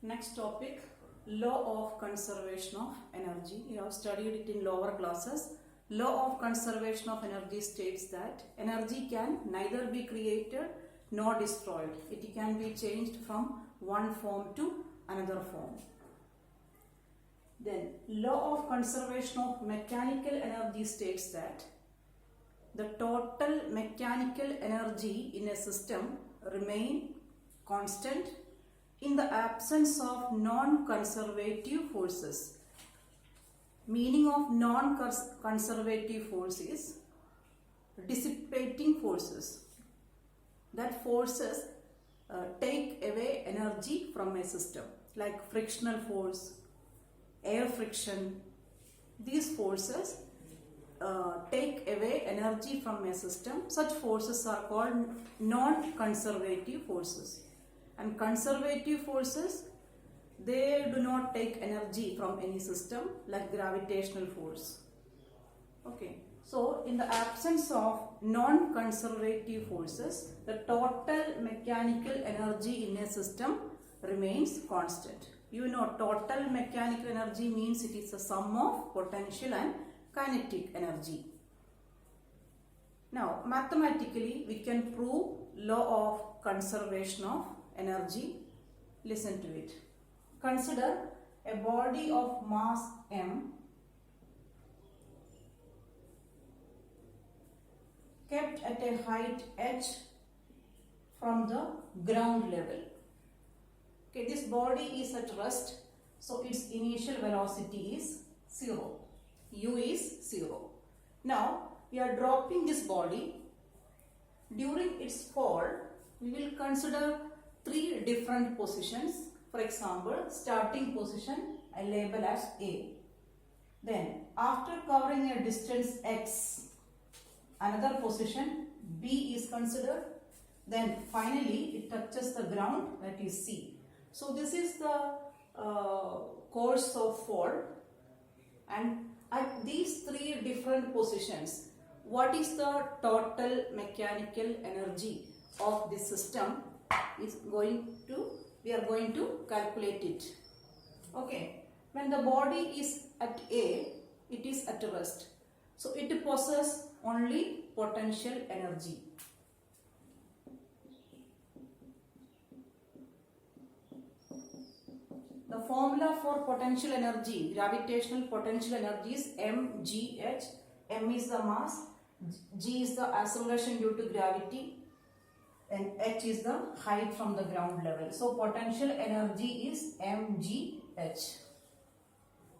Next topic, law of conservation of energy. You have studied it in lower classes. Law of conservation of energy states that energy can neither be created nor destroyed. It can be changed from one form to another form. Then, law of conservation of mechanical energy states that the total mechanical energy in a system remain constant in the absence of non-conservative forces. Meaning of non-conservative force is dissipating forces. That forces take away energy from a system, like frictional force, air friction. These forces take away energy from a system. Such forces are called non-conservative forces. And conservative forces, they do not take energy from any system, like gravitational force. Okay, so in the absence of non-conservative forces, the total mechanical energy in a system remains constant. You know, total mechanical energy means it is a sum of potential and kinetic energy. Now, mathematically, we can prove law of conservation of energy. Listen to it. Consider a body of mass m kept at a height h from the ground level. Okay, this body is at rest, so its initial velocity is 0. U is 0. Now, we are dropping this body. During its fall, we will consider 3 different positions. For example, starting position I label as A. Then, after covering a distance x, another position B is considered. Then, finally, it touches the ground, that is C. So, this is the course of fall, and at these 3 different positions, what is the total mechanical energy of this system is we are going to calculate it. Okay, when the body is at A, it is at rest. So, it possesses only potential energy. The formula for potential energy, gravitational potential energy is mgh. M is the mass, g is the acceleration due to gravity, and h is the height from the ground level. So, potential energy is mgh.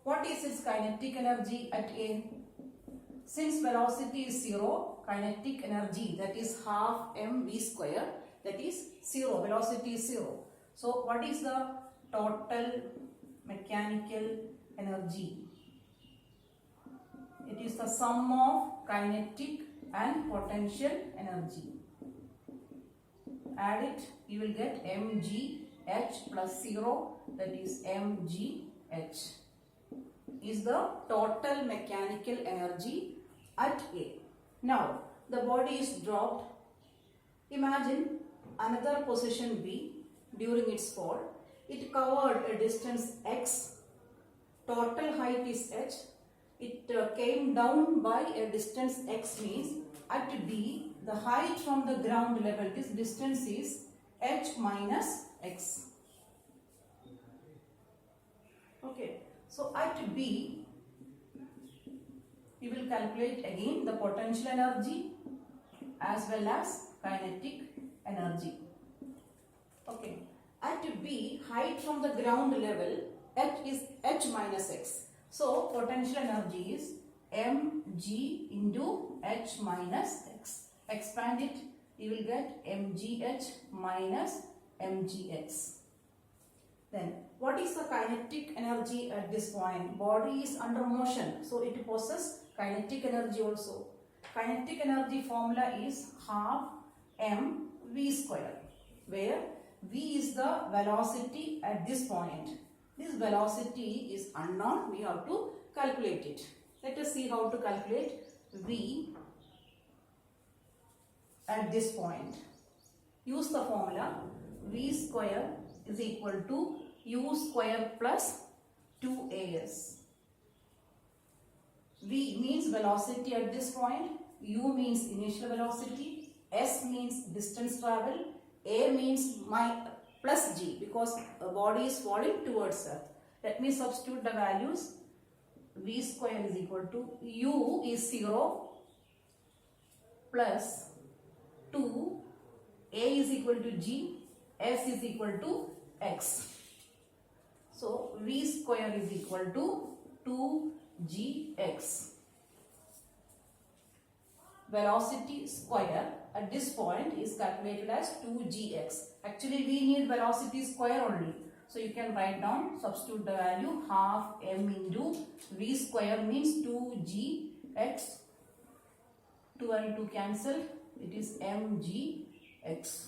What is its kinetic energy at A? Since velocity is 0, kinetic energy, that is half mv square, that is 0, velocity is 0. So, what is the total mechanical energy? It is the sum of kinetic and potential energy. Add it, you will get mgh plus 0, that is mgh is the total mechanical energy at A. Now, the body is dropped. Imagine another position B during its fall. It covered a distance x, total height is h. It came down by a distance x, means at B, the height from the ground level, this distance is h minus x. Okay, so at B, we will calculate again the potential energy as well as kinetic energy. Okay, at B, height from the ground level, h is h minus x. So, potential energy is mg into h minus x. Expand it, you will get mgh minus mgx. Then, what is the kinetic energy at this point? Body is under motion, so it possesses kinetic energy also. Kinetic energy formula is half mv square, where v is the velocity at this point. This velocity is unknown, we have to calculate it. Let us see how to calculate v at this point. Use the formula v square is equal to u square plus 2as. V means velocity at this point, u means initial velocity, s means distance travel, a means my plus g because a body is falling towards earth. Let me substitute the values. V square is equal to u is 0 plus 2, a is equal to g, s is equal to x. So v square is equal to 2gx. Velocity square at this point is calculated as 2gx. Actually we need velocity square only. So you can write down, substitute the value half m into v square means 2gx. 2 and 2 cancel, it is mgx.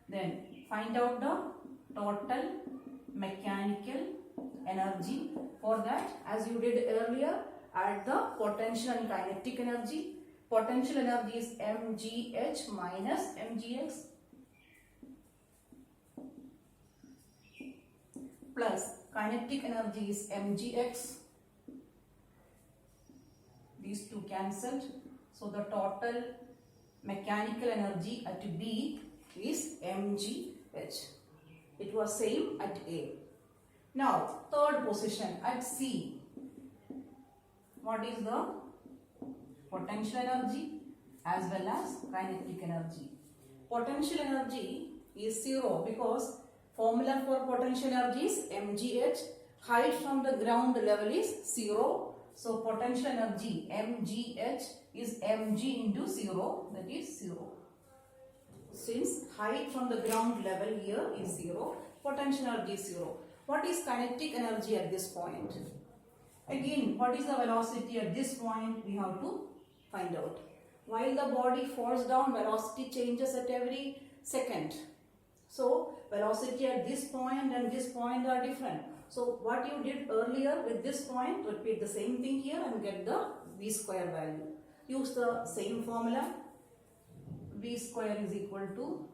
Then find out the total mechanical energy. For that, as you did earlier, add the potential and kinetic energy. Potential energy is mgh minus mgx plus kinetic energy is mgx. These two cancelled. So the total mechanical energy at B is mgh. It was same at A. Now third position at C. What is the potential energy as well as kinetic energy? Potential energy is 0 because formula for potential energy is mgh. Height from the ground level is 0. So potential energy mgh is mg into 0, that is 0. Since height from the ground level here is 0, potential energy is 0. What is kinetic energy at this point? Again, what is the velocity at this point? We have to find out. While the body falls down, velocity changes at every second. So velocity at this point and this point are different. So what you did earlier with this point, repeat the same thing here and get the v square value. Use the same formula. V square is equal to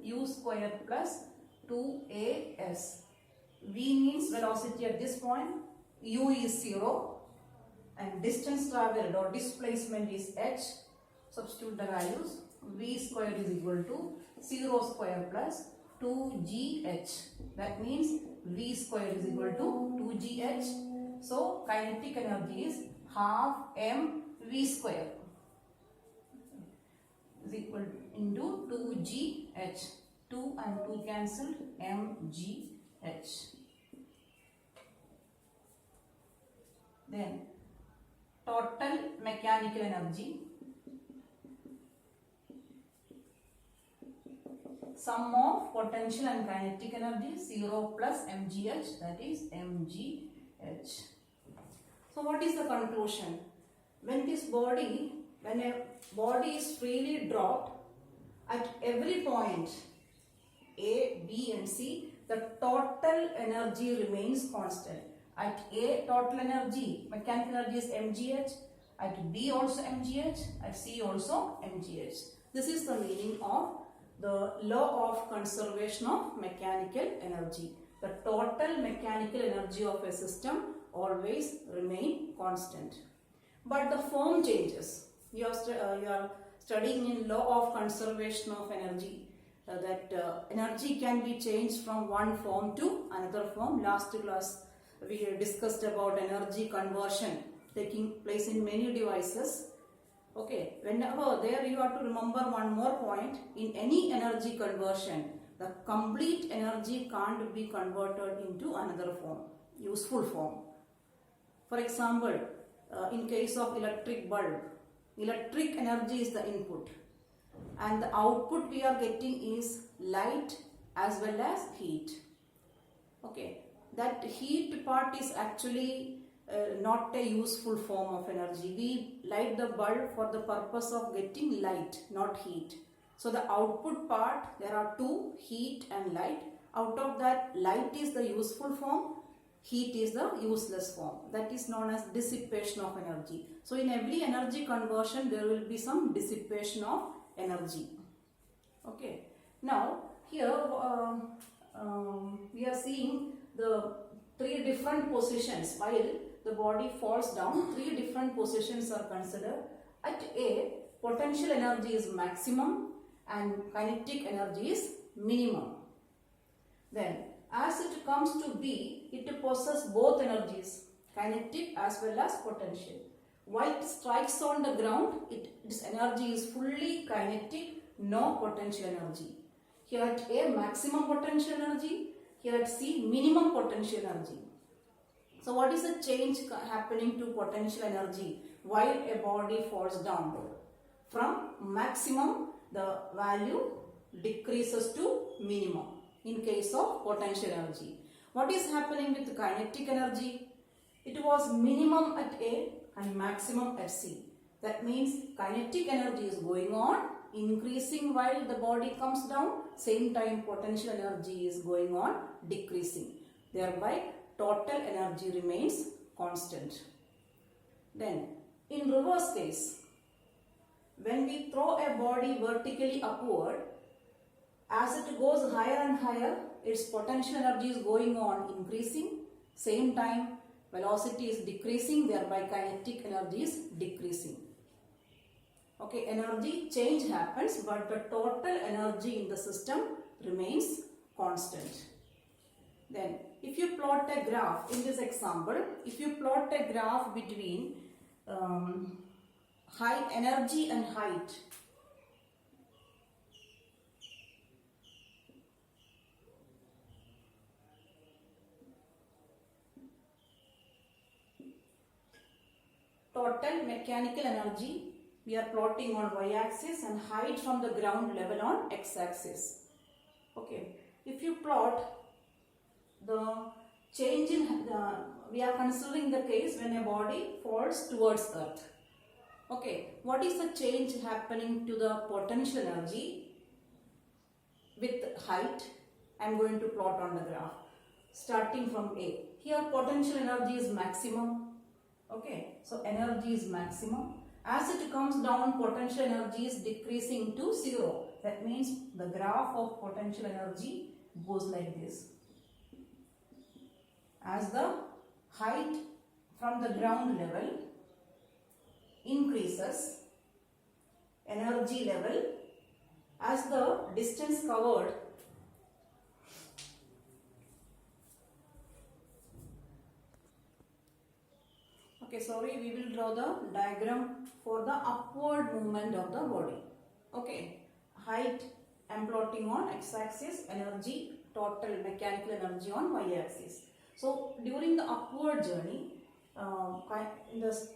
u square plus 2as. V means velocity at this point, u is 0 and distance travelled or displacement is h. Substitute the values. V square is equal to 0 square plus 2gh. That means v square is equal to 2gh. So kinetic energy is half m v square is equal into 2gh. 2 and 2 cancelled, mgh. Then total mechanical energy, sum of potential and kinetic energy, 0 plus mgh, that is mgh. So what is the conclusion? When a body is freely dropped at every point A, B and C, the total energy remains constant. At A, total energy, mechanical energy is mgh. At B also mgh. At C also mgh. This is the meaning of the law of conservation of mechanical energy. The total mechanical energy of a system always remain constant. But the form changes. You are studying in law of conservation of energy. That energy can be changed from one form to another form. Last class we discussed about energy conversion taking place in many devices. Okay, whenever there you have to remember one more point. In any energy conversion, the complete energy can't be converted into another form, useful form. For example, in case of electric bulb, electric energy is the input and the output we are getting is light as well as heat. Okay, that heat part is actually not a useful form of energy. We light the bulb for the purpose of getting light, not heat. So the output part, there are two, heat and light. Out of that, light is the useful form, heat is the useless form. That is known as dissipation of energy. So in every energy conversion, there will be some dissipation of energy. Okay. Now here we are seeing the three different positions while the body falls down. Three different positions are considered. At A, potential energy is maximum and kinetic energy is minimum. Then as it comes to B, it possesses both energies, kinetic as well as potential. While it strikes on the ground, its energy is fully kinetic, no potential energy. Here at A, maximum potential energy. Here at C, minimum potential energy. So what is the change happening to potential energy while a body falls down? From maximum, the value decreases to minimum in case of potential energy. What is happening with kinetic energy? It was minimum at A and maximum at C. That means kinetic energy is going on, increasing while the body comes down. Same time potential energy is going on, decreasing. Thereby total energy remains constant. Then in reverse case, when we throw a body vertically upward, as it goes higher and higher, its potential energy is going on increasing. Same time velocity is decreasing, thereby kinetic energy is decreasing. Okay, energy change happens, but the total energy in the system remains constant. Then if you plot a graph in this example, if you plot a graph between high energy and height, total mechanical energy we are plotting on y-axis and height from the ground level on x-axis. Okay, if you plot the change in we are considering the case when a body falls towards earth. Okay, what is the change happening to the potential energy with height? I am going to plot on the graph starting from A. Here potential energy is maximum. Okay, so energy is maximum. As it comes down, potential energy is decreasing to 0. That means the graph of potential energy goes like this. As the height from the ground level increases, energy level, as the distance covered we will draw the diagram for the upward movement of the body. Okay, height I am plotting on x-axis, energy, total mechanical energy on y-axis. So during the upward journey, in the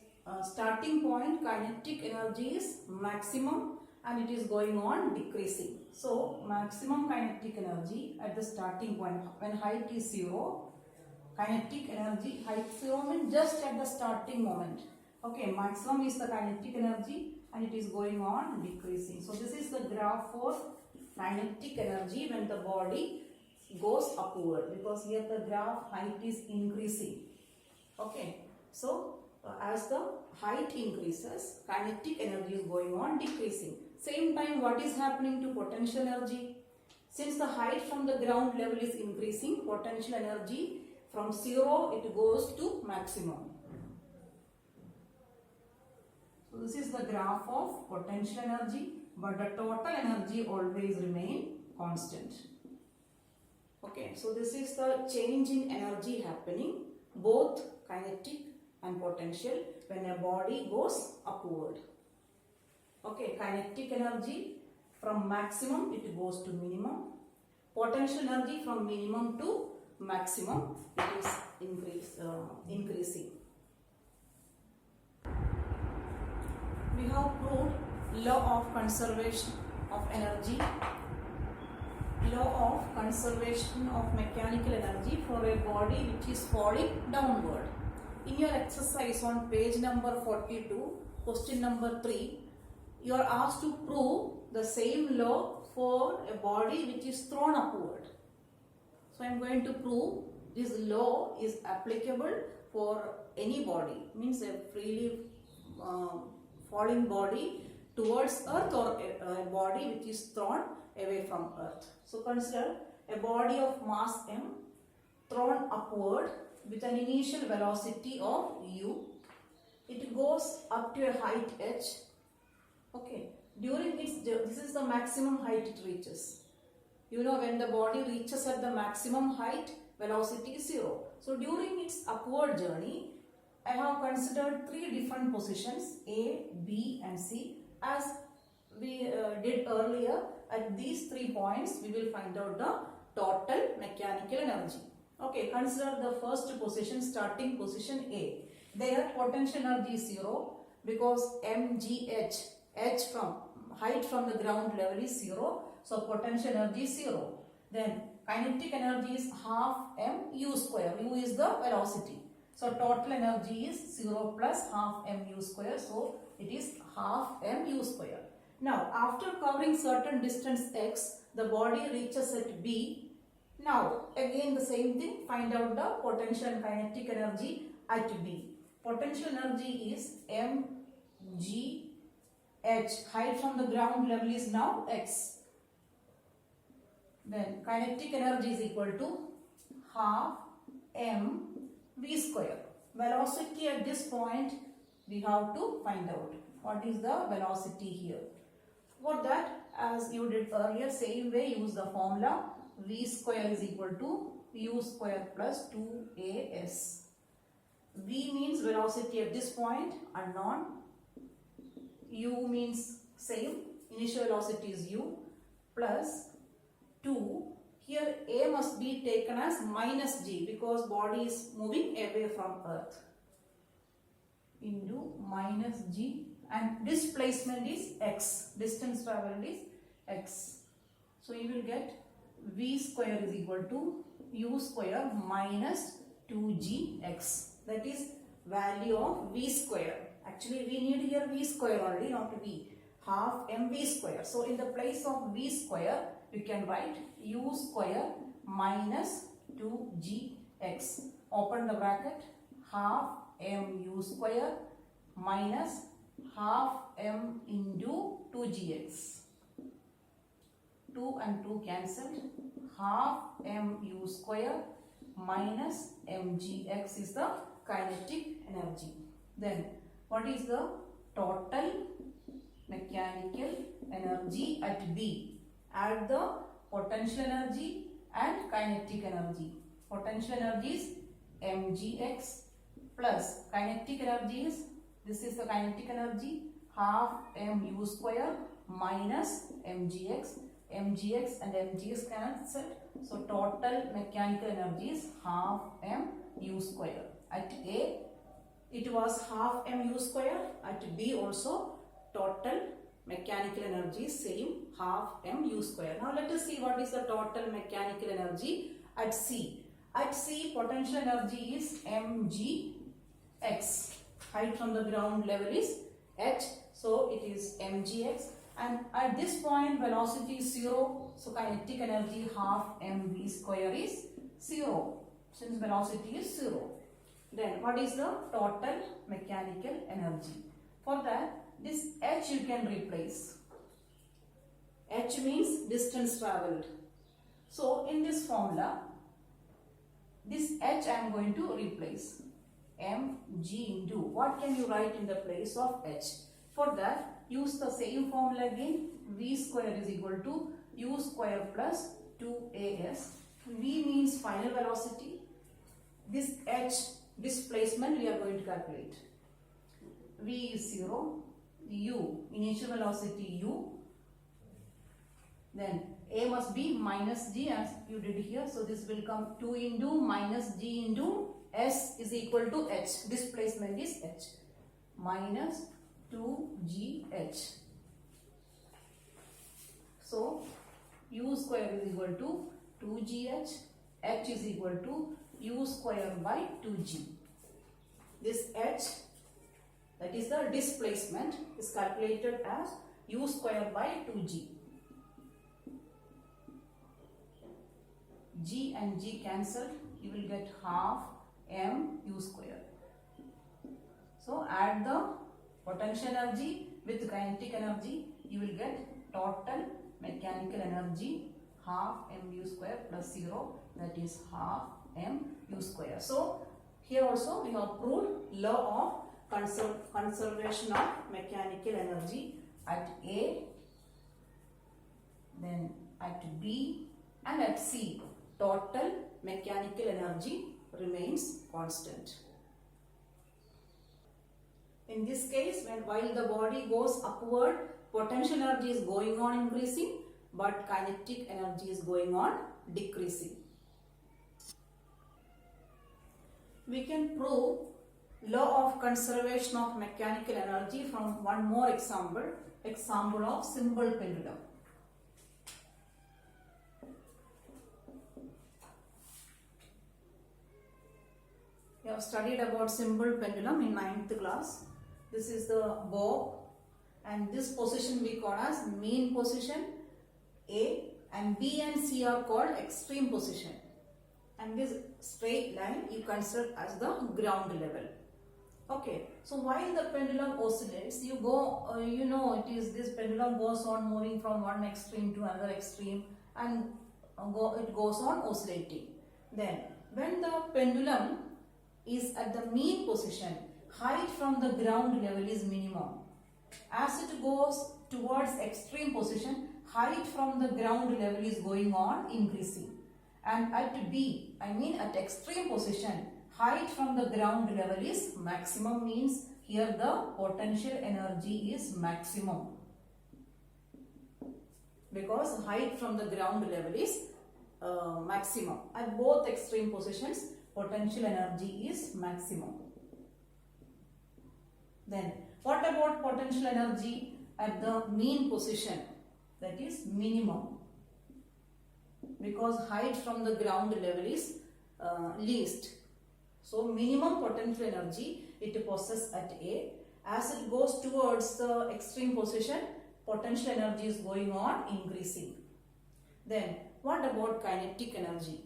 starting point, kinetic energy is maximum and it is going on decreasing. So maximum kinetic energy at the starting point when height is 0. Kinetic energy, height 0 means just at the starting moment. Okay, maximum is the kinetic energy and it is going on decreasing. So this is the graph for kinetic energy when the body goes upward, because here the graph height is increasing. Okay, so as the height increases, kinetic energy is going on decreasing. Same time, what is happening to potential energy? Since the height from the ground level is increasing, potential energy from 0 it goes to maximum. So this is the graph of potential energy, but the total energy always remain constant. Okay, so this is the change in energy happening, both kinetic and potential, when a body goes upward. Okay, kinetic energy from maximum it goes to minimum. Potential energy from minimum to maximum it is increasing. We have proved law of conservation of energy, law of conservation of mechanical energy for a body which is falling downward. In your exercise on page number 42, question number 3, you are asked to prove the same law for a body which is thrown upward. So I am going to prove this law is applicable for any body, means a freely falling body towards earth or a body which is thrown away from earth. So consider a body of mass m thrown upward with an initial velocity of u. It goes up to a height h. Okay. During this is the maximum height it reaches. You know, when the body reaches at the maximum height, velocity is 0. So during its upward journey, I have considered 3 different positions, A, B and C. As we did earlier, at these 3 points, we will find out the total mechanical energy. Okay, consider the first position, starting position A. There potential energy is 0 because mgh, h from height from the ground level is 0. So potential energy is 0. Then kinetic energy is half mu square. U is the velocity. So total energy is 0 plus half mu square. So it is half mu square. Now after covering certain distance x, the body reaches at B. Now again the same thing, find out the potential and kinetic energy at B. Potential energy is mgh. Height from the ground level is now x. Then kinetic energy is equal to half mv square. Velocity at this point we have to find out. What is the velocity here? For that, as you did earlier, same way use the formula. V square is equal to u square plus 2as. V means velocity at this point, unknown. U means same, initial velocity is u, plus 2. Here A must be taken as minus g because body is moving away from earth, into minus g, and displacement is x, distance travelled is x. So you will get v square is equal to u square minus 2gx. That is value of v square. Actually we need here v square only, not v. Half mv square. So in the place of v square, you can write u square minus 2gx. Open the bracket. Half mu square minus half m into 2gx. 2 and 2 cancelled. Half mu square minus mgx is the kinetic energy. Then what is the total mechanical energy at B? Add the potential energy and kinetic energy. Potential energy is mgx plus kinetic energy is, this is the kinetic energy, half mu square minus mgx. Mgx and mgx cancelled. So total mechanical energy is half mu square. At A it was half mu square. At B also total mechanical energy is same, half mu square. Now let us see what is the total mechanical energy at C. At C potential energy is mgx. Height from the ground level is h. So it is mgx. And at this point velocity is 0. So kinetic energy half mv square is 0. Since velocity is 0. Then what is the total mechanical energy? For that, this h you can replace. H means distance travelled. So in this formula, this h I am going to replace. mg into, what can you write in the place of h? For that, use the same formula again. V square is equal to u square plus 2as. V means final velocity. This h, displacement, we are going to calculate. V is 0, u, initial velocity u. Then A must be minus g as you did here. So this will come 2 into minus g into s is equal to h. Displacement is h. Minus 2gh. So u square is equal to 2gh. H is equal to u square by 2g. This h, that is the displacement, is calculated as u square by 2g. G and g cancelled, you will get half mu square. So add the potential energy with kinetic energy, you will get total mechanical energy half mu square plus 0. that is half mu square. So here also we have proved law of conservation of mechanical energy at A, then at B and at C. Total mechanical energy remains constant. In this case, while the body goes upward, potential energy is going on increasing, but kinetic energy is going on decreasing. We can prove law of conservation of mechanical energy from one more example of simple pendulum. We have studied about simple pendulum in 9th class. This is the bob, and this position we call as mean position A, and B and C are called extreme position, and this straight line you consider as the ground level. Okay, so while the pendulum oscillates, you know this pendulum goes on moving from one extreme to another extreme, and it goes on oscillating. Then when the pendulum is at the mean position, height from the ground level is minimum. As it goes towards extreme position, height from the ground level is going on increasing. And at B, at extreme position, height from the ground level is maximum, means here the potential energy is maximum. Because height from the ground level is maximum. At both extreme positions, potential energy is maximum. Then what about potential energy at the mean position, that is minimum? Because height from the ground level is least. So minimum potential energy it possesses at A. As it goes towards the extreme position, potential energy is going on increasing. Then what about kinetic energy?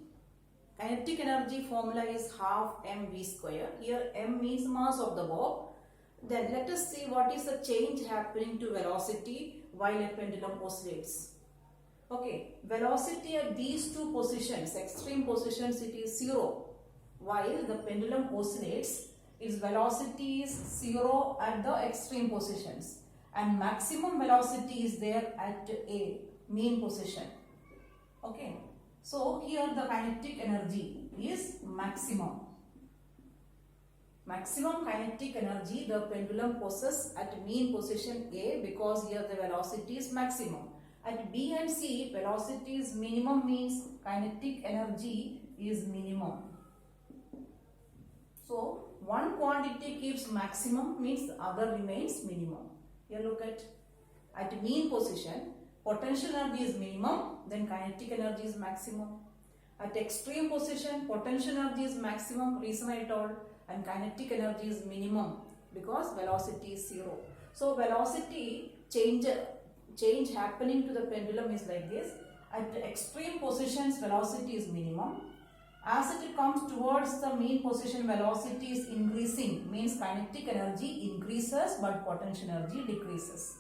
Kinetic energy formula is half mv square. Here m means mass of the bob. Then let us see what is the change happening to velocity while a pendulum oscillates. Okay, velocity at these two positions, extreme positions, it is 0. While the pendulum oscillates, its velocity is 0 at the extreme positions, and maximum velocity is there at A, mean position. Okay, so here the kinetic energy is maximum. Maximum kinetic energy the pendulum possesses at mean position A, because here the velocity is maximum. At B and C, velocity is minimum, means kinetic energy is minimum. So one quantity keeps maximum, means the other remains minimum. Here look at mean position, potential energy is minimum, then kinetic energy is maximum. At extreme position, potential energy is maximum, reason I told, and kinetic energy is minimum because velocity is 0. So velocity change happening to the pendulum is like this. At the extreme positions, velocity is minimum. As it comes towards the mean position, velocity is increasing, means kinetic energy increases but potential energy decreases.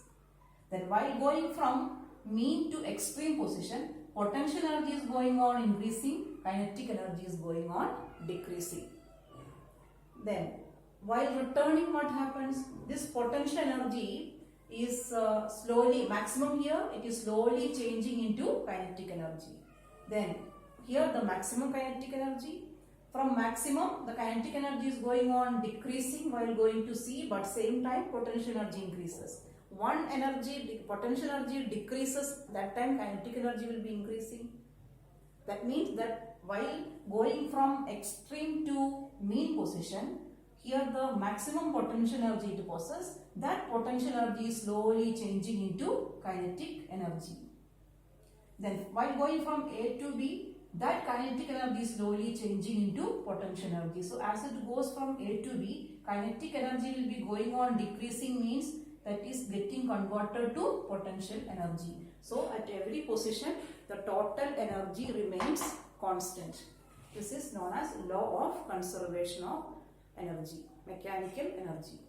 Then while going from mean to extreme position, potential energy is going on increasing, kinetic energy is going on decreasing. Then while returning, what happens? This potential energy is slowly, maximum here, it is slowly changing into kinetic energy. Then here the maximum kinetic energy. From maximum, the kinetic energy is going on decreasing while going to C, but same time potential energy increases. One potential energy decreases, that time kinetic energy will be increasing. That means that while going from extreme to mean position, here the maximum potential energy it possesses, that potential energy is slowly changing into kinetic energy. Then while going from A to B, that kinetic energy is slowly changing into potential energy. So as it goes from A to B, kinetic energy will be going on decreasing, means that is getting converted to potential energy. So at every position, the total energy remains constant. This is known as law of conservation of energy, mechanical energy.